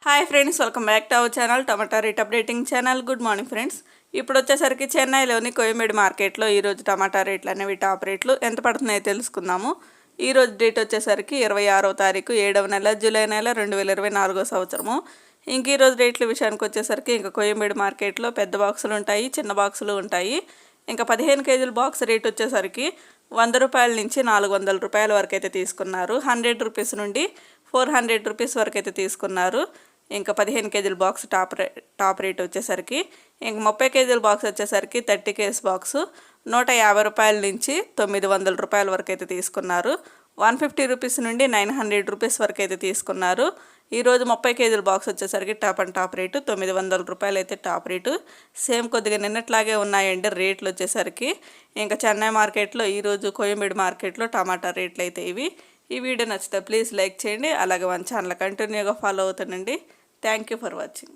Hi friends, welcome back to our channel tomato rate updating channel. Good morning friends. ఇప్పుడు వచ్చేసరికి చెన్నైలోని కోయంబేడు మార్కెట్లో ఈరోజు టమాటా రేట్లు అనేవి టాప్ రేట్లు ఎంత పడుతున్నాయో తెలుసుకుందాము. ఈరోజు డేట్ వచ్చేసరికి 26వ తారీఖు 7వ నెల జూలై నెల 2024 సంవత్సరము. ఇంక ఈరోజు రేట్ల విషయానికి వచ్చేసరికి ఇంకా కోయంబేడు మార్కెట్లో పెద్ద బాక్సులు ఉంటాయి, చిన్న బాక్సులు ఉంటాయి. ఇంకా 15 కేజీల బాక్స్ రేట్ వచ్చేసరికి 100 రూపాయల నుంచి 400 రూపాయల వరకు అయితే తీసుకున్నారు. 100 రూపీస్ నుండి 400 రూపీస్ వరకు అయితే తీసుకున్నారు. ఇంకా 15 కేజీల బాక్స్ టాప్ రేట్ వచ్చేసరికి ఇంక 30 కేజీల బాక్స్ వచ్చేసరికి 30 కేజీస్ బాక్సు 150 రూపాయల నుంచి 900 రూపాయల వరకు అయితే తీసుకున్నారు. 150 రూపీస్ నుండి 900 రూపీస్ వరకు అయితే తీసుకున్నారు. ఈరోజు 30 కేజీల బాక్స్ వచ్చేసరికి టాప్ రేటు 900 రూపాయలు అయితే టాప్ రేటు. సేమ్ కొద్దిగా నిన్నట్లాగే ఉన్నాయండి రేట్లు వచ్చేసరికి. ఇంకా చెన్నై మార్కెట్లో ఈరోజు కోయంబేడు మార్కెట్లో టమాటా రేట్లు అయితే ఇవి. ఈ వీడియో నచ్చితే ప్లీజ్ లైక్ చేయండి, అలాగే మన ఛానల్ కంటిన్యూగా ఫాలో అవుతానండి. Thank you for watching.